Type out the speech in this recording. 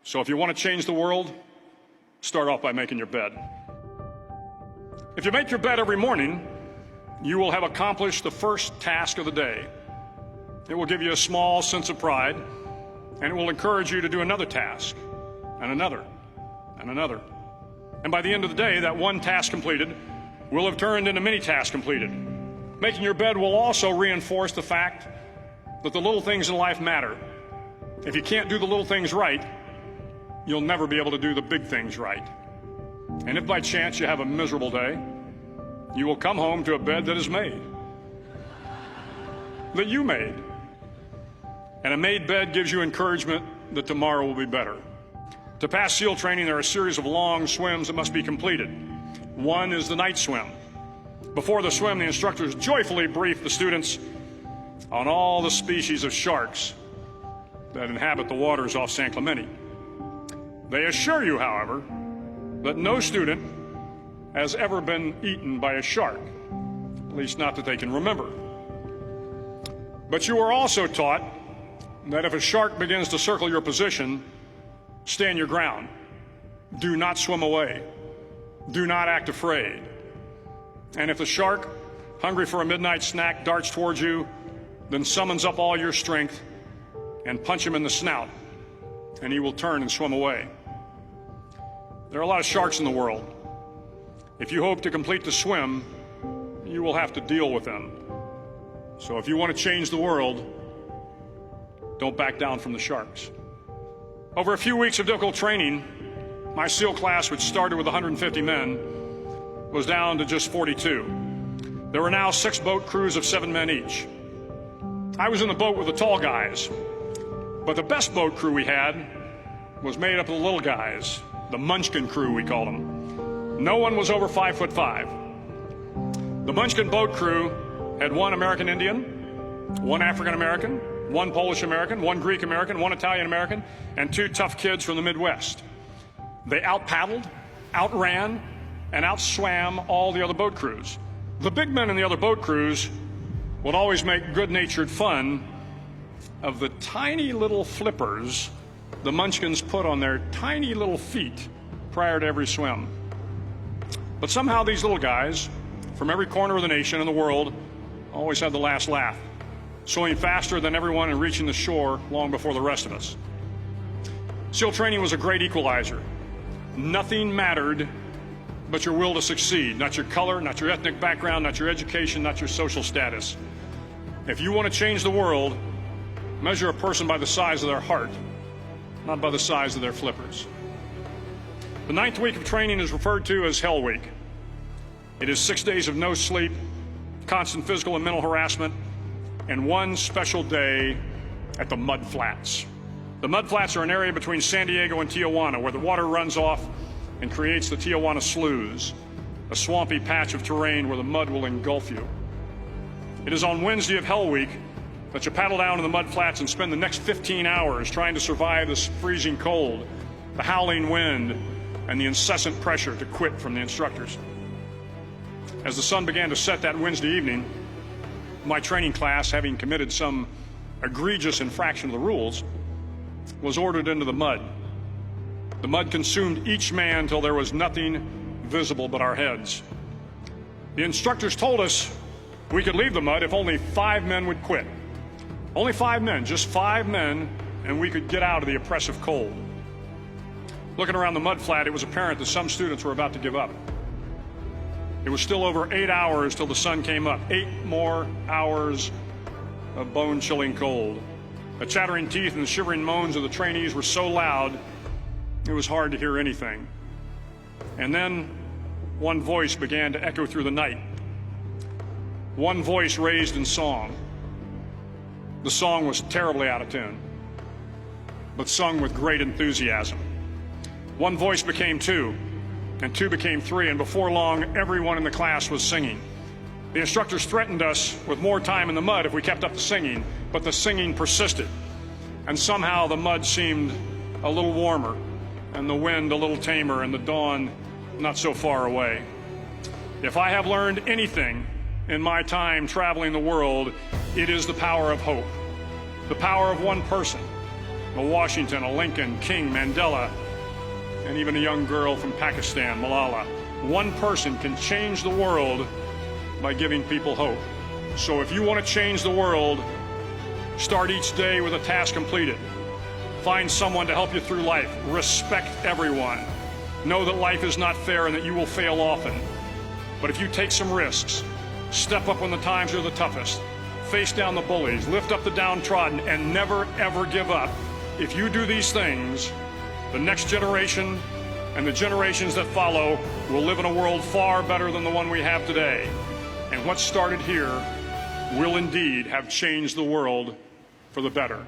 So if you want to change the world, start off by making your bed. If you make your bed every morning, you will have accomplished the first task of the day. It will give you a small sense of pride, and it will encourage you to do another task, and another, and another. And by the end of the day, that one task completed will have turned into many tasks completed. Making your bed will also reinforce the fact that the little things in life matter. If you can't do the little things right, you'll never be able to do the big things right. And if by chance you have a miserable day, you will come home to a bed that is made, that you made. And a made bed gives you encouragement that tomorrow will be better. To pass SEAL training, there are a series of long swims that must be completed. One is the night swim. Before the swim, the instructors joyfully brief the students on all the species of sharks that inhabit the waters off San Clemente. They assure you, however, that no student has ever been eaten by a shark, at least not that they can remember. But you are also taught that if a shark begins to circle your position, stand your ground. Do not swim away. Do not act afraid. And if the shark, hungry for a midnight snack, darts towards you, then summons up all your strength and punch him in the snout, and he will turn and swim away. There are a lot of sharks in the world. If you hope to complete the swim, you will have to deal with them. So if you want to change the world, don't back down from the sharks. Over a few weeks of difficult training, my SEAL class, which started with 150 men, was down to just 42. There were now 6 boat crews of 7 men each. I was in the boat with the tall guys, but the best boat crew we had was made up of the little guys, the Munchkin crew, we called them. No one was over 5'5". The Munchkin boat crew had 1 American Indian, 1 African American, 1 Polish American, 1 Greek American, 1 Italian American, and 2 tough kids from the Midwest. They out-paddled, outran, and outswam all the other boat crews. The big men in the other boat crews would always make good-natured fun of the tiny little flippers the Munchkins put on their tiny little feet prior to every swim. But somehow these little guys from every corner of the nation and the world always had the last laugh, swimming faster than everyone and reaching the shore long before the rest of us. SEAL training was a great equalizer. Nothing mattered but your will to succeed, not your color, not your ethnic background, not your education, not your social status. If you want to change the world, measure a person by the size of their heart, not by the size of their flippers. The 9th week of training is referred to as Hell Week. It is 6 days of no sleep, constant physical and mental harassment, and 1 special day at the Mud Flats. The Mud Flats are an area between San Diego and Tijuana where the water runs off and creates the Tijuana Sloughs, a swampy patch of terrain where the mud will engulf you. It is on Wednesday of Hell Week that you paddle down to the Mud Flats and spend the next 15 hours trying to survive this freezing cold, the howling wind, and the incessant pressure to quit from the instructors. As the sun began to set that Wednesday evening, my training class, having committed some egregious infraction of the rules, was ordered into the mud. The mud consumed each man till there was nothing visible but our heads. The instructors told us we could leave the mud if only 5 men would quit. Only 5 men, just 5 men, and we could get out of the oppressive cold. Looking around the mud flat, it was apparent that some students were about to give up. It was still over 8 hours till the sun came up. 8 more hours of bone-chilling cold. The chattering teeth and the shivering moans of the trainees were so loud, it was hard to hear anything. And then one voice began to echo through the night. One voice raised in song. The song was terribly out of tune, but sung with great enthusiasm. One voice became 2, and 2 became 3, and before long, everyone in the class was singing. The instructors threatened us with more time in the mud if we kept up the singing, but the singing persisted. And somehow the mud seemed a little warmer, and the wind a little tamer, and the dawn not so far away. If I have learned anything in my time traveling the world, it is the power of hope. The power of one person, a Washington, a Lincoln, King, Mandela, and even a young girl from Pakistan, Malala. One person can change the world by giving people hope. So if you want to change the world, start each day with a task completed. Find someone to help you through life. Respect everyone. Know that life is not fair and that you will fail often. But if you take some risks, step up when the times are the toughest, face down the bullies, lift up the downtrodden, and never, ever give up. If you do these things, the next generation and the generations that follow will live in a world far better than the one we have today. And what started here will indeed have changed the world for the better.